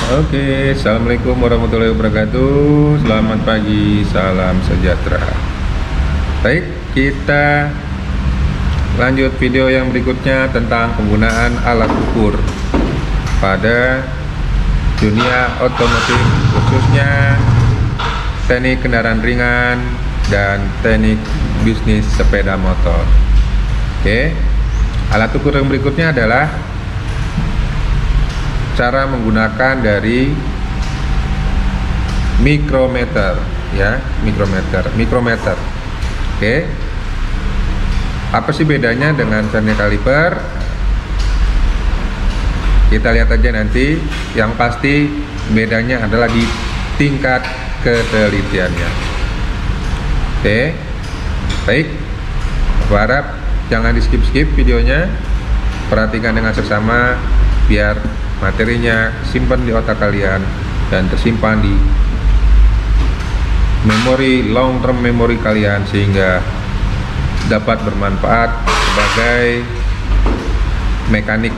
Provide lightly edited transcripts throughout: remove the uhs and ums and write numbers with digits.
Oke, assalamualaikum warahmatullahi wabarakatuh. Selamat pagi, salam sejahtera. Baik, kita lanjut video yang berikutnya tentang penggunaan alat ukur pada dunia otomotif, khususnya teknik kendaraan ringan dan teknik bisnis sepeda motor. Oke, alat ukur yang berikutnya adalah cara menggunakan dari mikrometer, ya, mikrometer. Oke, apa sih bedanya dengan vernier kaliper? Kita lihat aja nanti. Yang pasti bedanya adalah di tingkat ketelitiannya. Oke, baik. Aku harap jangan di skip videonya, perhatikan dengan seksama biar materinya simpan di otak kalian dan tersimpan di memori, long term memory kalian, sehingga dapat bermanfaat sebagai mekanik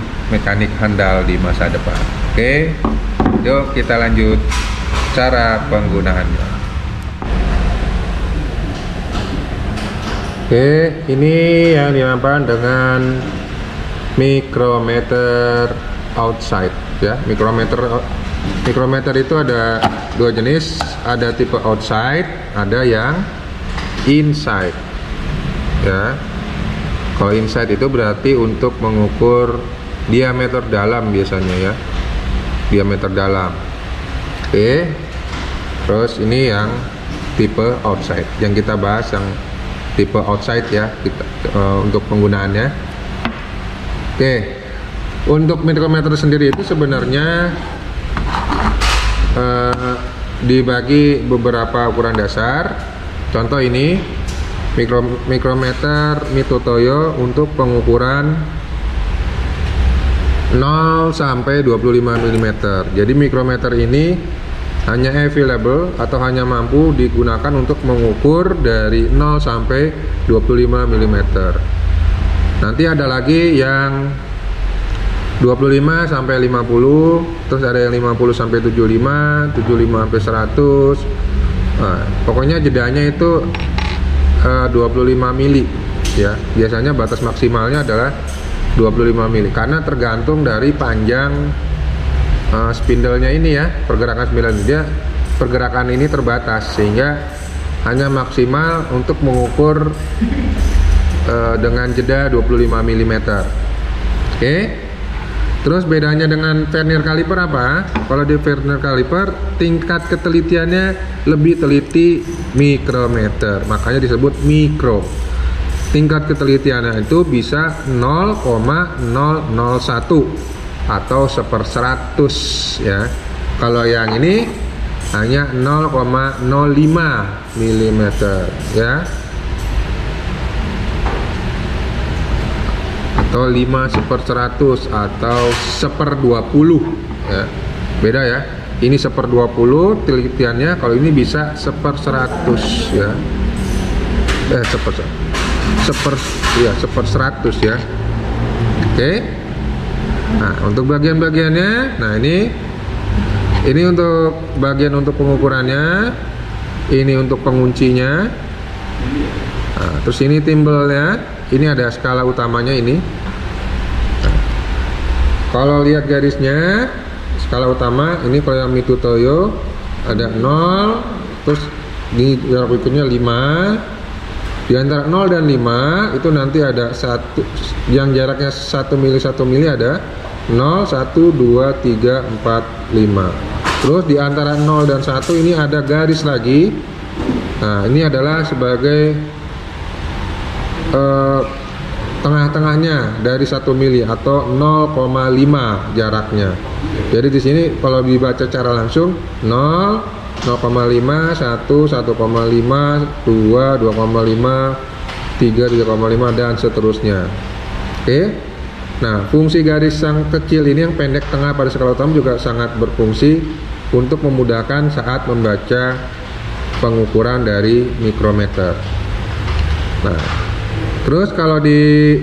handal di masa depan. Oke, yuk kita lanjut cara penggunaannya. Oke, ini yang dinamakan dengan mikrometer outside, ya. Mikrometer itu ada dua jenis, ada tipe outside, ada yang inside, ya. Kalau inside itu berarti untuk mengukur diameter dalam biasanya, ya, diameter dalam. Oke, terus ini yang tipe outside, yang kita bahas yang tipe outside, ya, untuk penggunaannya. Oke, untuk mikrometer sendiri itu sebenarnya dibagi beberapa ukuran dasar. Contoh ini mikrometer Mitutoyo untuk pengukuran 0 sampai 25 mm. Jadi mikrometer ini hanya available atau hanya mampu digunakan untuk mengukur dari 0 sampai 25 mm. Nanti ada lagi yang 25 sampai 50, terus ada yang 50 sampai 75, 75 sampai 100. Nah, pokoknya jedanya itu 25 mili, ya. Biasanya batas maksimalnya adalah 25 mili karena tergantung dari panjang spindle-nya ini, ya. Pergerakan spindle dia, pergerakan ini terbatas sehingga hanya maksimal untuk mengukur dengan jeda 25 mm. Oke. Terus bedanya dengan vernier kaliper apa? Kalau di vernier kaliper tingkat ketelitiannya lebih teliti mikrometer, makanya disebut mikro. Tingkat ketelitiannya itu bisa 0,001 atau 1/100, ya. Kalau yang ini hanya 0,05 mm, ya, atau 5/100 atau 1/20, ya. Beda, ya. Ini 1/20 telitiannya, kalau ini bisa 1/100, ya. 1/100, ya. Oke. Nah, untuk bagian-bagiannya, nah ini untuk bagian untuk pengukurannya, ini untuk penguncinya. Nah, terus ini timbelnya, ini ada skala utamanya ini. Nah, kalau lihat garisnya, skala utama ini kalau yang Mitutoyo ada 0, terus di jarak berikutnya 5. Di antara 0 dan 5 itu nanti ada satu yang jaraknya 1 mili ada 0, 1, 2, 3, 4, 5. Terus di antara 0 dan 1 ini ada garis lagi. Nah, ini adalah sebagai tengah-tengahnya dari 1 mili atau 0,5 jaraknya. Jadi di sini kalau dibaca secara langsung 0, 0,5, 1, 1,5, 2, 2,5, 3, 3,5 dan seterusnya. Oke. Nah, fungsi garis yang kecil ini yang pendek tengah pada skala utama juga sangat berfungsi untuk memudahkan saat membaca pengukuran dari mikrometer. Nah, terus kalau di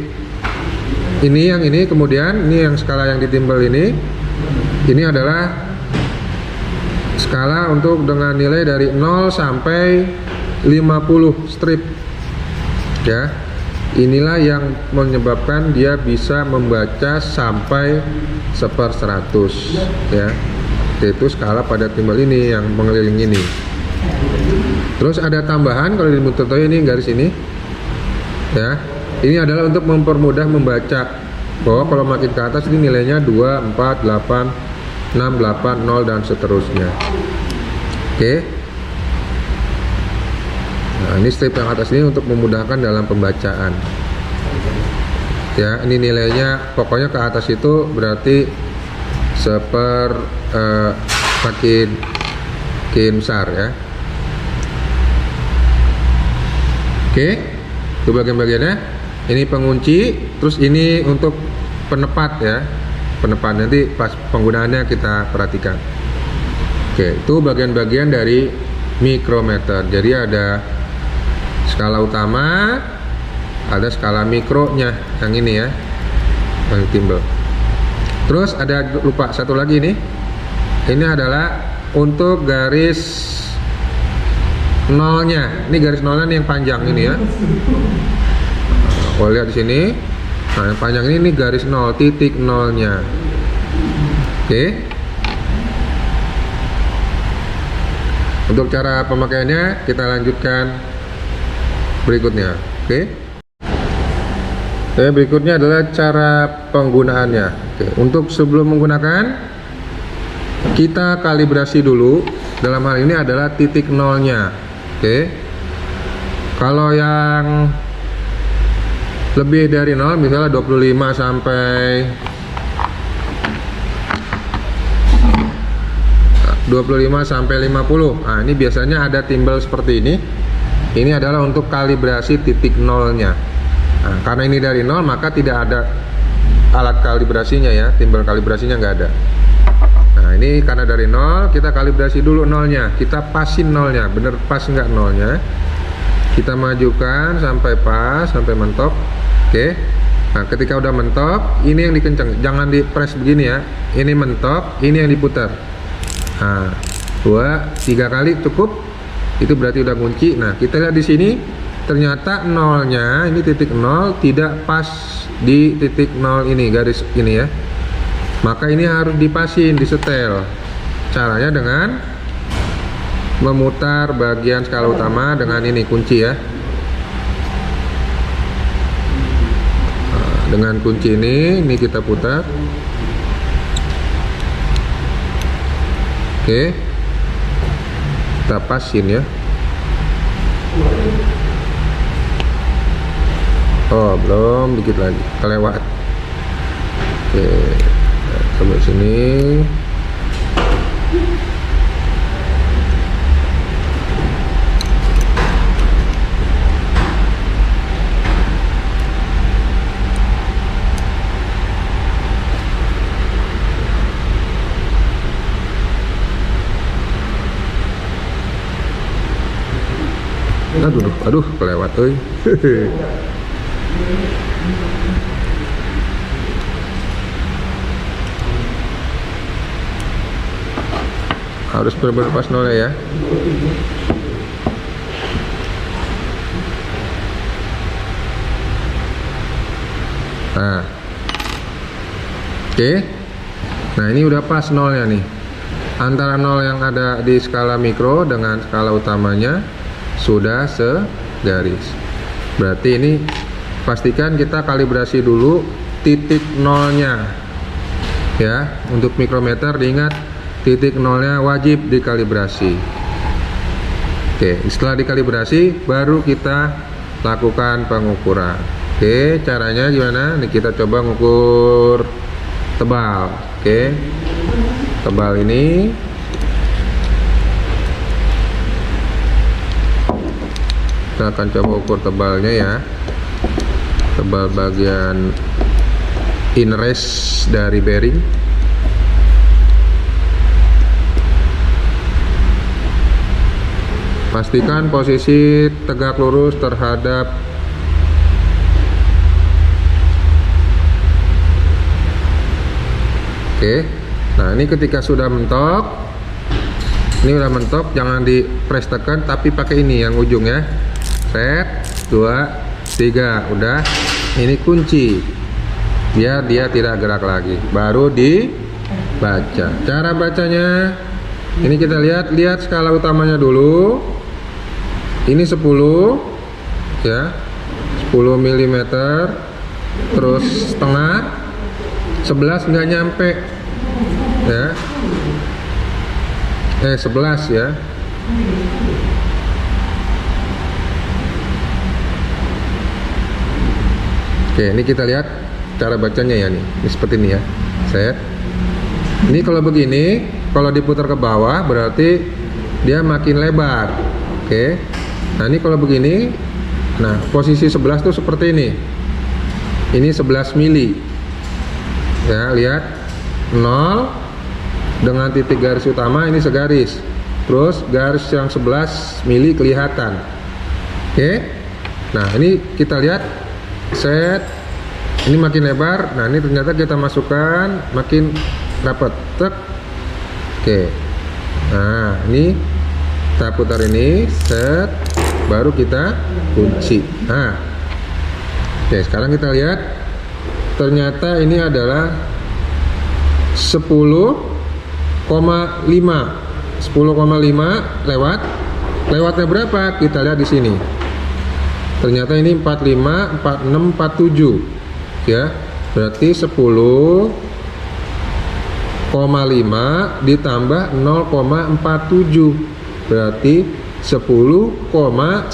ini yang ini kemudian ini yang skala yang ditimbal ini adalah skala untuk dengan nilai dari 0 sampai 50 strip ya. Inilah yang menyebabkan dia bisa membaca sampai 1/100 ya, yaitu skala pada timbal ini yang mengelilingi ini. Terus ada tambahan kalau di Mutoto ini garis ini ya, ini adalah untuk mempermudah membaca bahwa kalau makin ke atas ini nilainya 2, 4, 8, 6, 8, 0 dan seterusnya. Oke. Nah, ini strip yang atas ini untuk memudahkan dalam pembacaan. Ya, ini nilainya pokoknya ke atas itu berarti makin besar ya. Oke, itu bagian-bagiannya. Ini pengunci, terus ini untuk penepat ya. Penepat nanti pas penggunaannya kita perhatikan. Oke, itu bagian-bagian dari mikrometer. Jadi ada skala utama, ada skala mikronya yang ini ya, yang timbal. Terus ada lupa satu lagi nih. Ini adalah untuk garis nolnya. Ini garis nolnya nih yang panjang ini ya. Kalau lihat di sini, nah yang panjang ini garis nol, titik nolnya. Oke. Untuk cara pemakaiannya kita lanjutkan berikutnya. Oke. Berikutnya adalah cara penggunaannya. Oke. Untuk sebelum menggunakan, kita kalibrasi dulu. Dalam hal ini adalah titik nolnya. Oke. Kalau yang lebih dari 0, misalnya 25 sampai 50. Nah, ini biasanya ada timbal seperti ini. Ini adalah untuk kalibrasi titik nolnya. Nah, karena ini dari 0, maka tidak ada alat kalibrasinya ya, timbal kalibrasinya nggak ada. Nah, ini karena dari 0, kita kalibrasi dulu nolnya. Kita pasin nolnya, bener pas nggak nolnya. Kita majukan sampai pas, sampai mentok. Oke. Nah, ketika udah mentok, ini yang dikenceng, jangan di press begini ya. Ini mentok, ini yang diputar. Nah, 2, 3 kali cukup. Itu berarti udah kunci. Nah, kita lihat di sini ternyata nolnya ini titik 0 tidak pas di titik 0 ini, garis ini ya. Maka ini harus dipasin, disetel. Caranya dengan memutar bagian skala utama dengan ini kunci ya. Nah, dengan kunci ini kita putar. Oke, kita pasin ya. Oh, belum, dikit lagi, kelewat. Oke, sampai sini. Aduh, kelewat euy. Harus benar-benar pas nolnya ya. Nah, oke. Nah, ini udah pas nolnya nih. Antara nol yang ada di skala mikro dengan skala utamanya sudah segaris. Berarti ini pastikan kita kalibrasi dulu titik nolnya ya. Untuk mikrometer diingat titik nolnya wajib dikalibrasi. Oke, setelah dikalibrasi baru kita lakukan pengukuran. Oke, caranya gimana? Nih kita coba ngukur tebal. Oke, tebal ini kita akan coba ukur tebalnya ya. Tebal bagian inres dari bearing. Pastikan posisi tegak lurus terhadap oke. Nah, ini ketika sudah mentok Ini udah mentok, jangan di press tekan, tapi pakai ini yang ujung ya. Set, 2, 3, udah. Ini kunci, biar dia tidak gerak lagi. Baru dibaca. Cara bacanya, ini kita lihat skala utamanya dulu. Ini 10 ya, 10 mm, terus setengah, 11 nggak nyampe ya, 11 ya. Oke, ini kita lihat cara bacanya ya nih. Ini seperti ini ya. Set. Ini kalau begini, kalau diputar ke bawah berarti dia makin lebar. Oke. Nah, ini kalau begini, nah posisi 11 tuh seperti ini. Ini 11 mili. Ya, lihat 0 dengan titik garis utama ini segaris. Terus garis yang 11 mili kelihatan. Oke. Nah, ini kita lihat set. Ini makin lebar. Nah, ini ternyata kita masukkan makin rapat. Tek. Oke. Nah, ini kita putar ini, set, baru kita kunci. Nah, oke, sekarang kita lihat ternyata ini adalah 10,5 lewatnya berapa? Kita lihat di sini. Ternyata ini 45, 46, 47 ya. Berarti 10,5 ditambah 0,47 berarti 10,97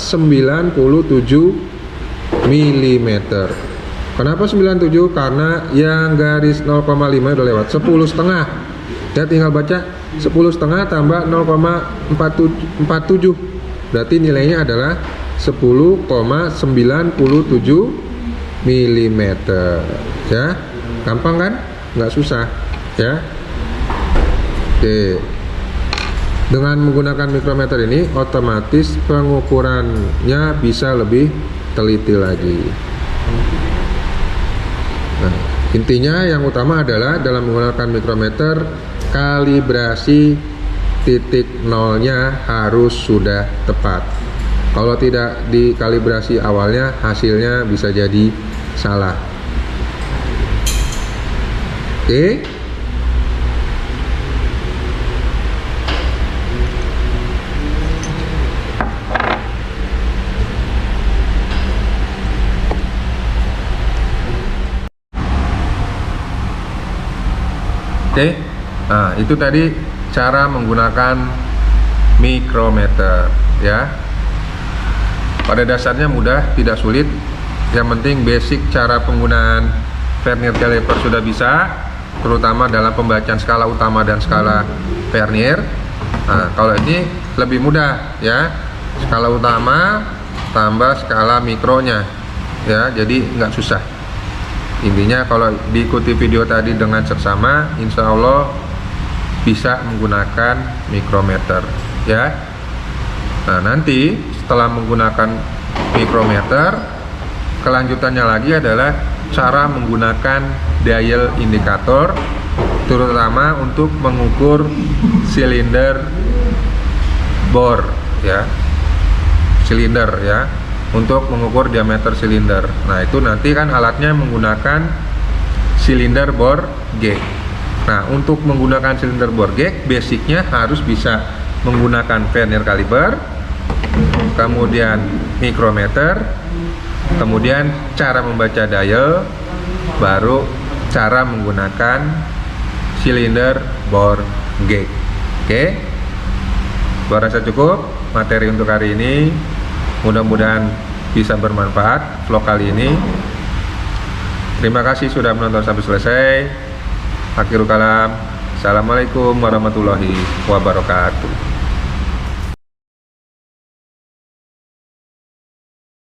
mm. Kenapa 97? Karena yang garis 0,5 udah lewat. 10,5 ya, tinggal baca 10,5 tambah 0,47 berarti nilainya adalah 10,97 mm ya. Gampang kan? Nggak susah ya. Oke. Dengan menggunakan mikrometer ini otomatis pengukurannya bisa lebih teliti lagi. Nah, intinya yang utama adalah dalam menggunakan mikrometer, kalibrasi titik nolnya harus sudah tepat. Kalau tidak dikalibrasi awalnya, hasilnya bisa jadi salah. Oke. Oke, nah itu tadi cara menggunakan mikrometer ya. Pada dasarnya mudah, tidak sulit. Yang penting basic cara penggunaan vernier caliper sudah bisa, terutama dalam pembacaan skala utama dan skala vernier. Nah, kalau ini lebih mudah ya, skala utama tambah skala mikronya ya, jadi nggak susah. Intinya kalau diikuti video tadi dengan seksama, insya Allah bisa menggunakan mikrometer ya. Nah, nanti setelah menggunakan mikrometer, kelanjutannya lagi adalah cara menggunakan dial indikator, terutama untuk mengukur silinder bor ya, silinder ya, untuk mengukur diameter silinder. Nah, itu nanti kan alatnya menggunakan silinder bor G. Nah, untuk menggunakan silinder bor G, basicnya harus bisa menggunakan vernier caliper, kemudian mikrometer, kemudian cara membaca dial, baru cara menggunakan silinder bor G. Oke, gua rasa cukup materi untuk hari ini. Mudah-mudahan bisa bermanfaat vlog kali ini. Terima kasih sudah menonton sampai selesai. Akhirul kalam. Assalamualaikum warahmatullahi wabarakatuh.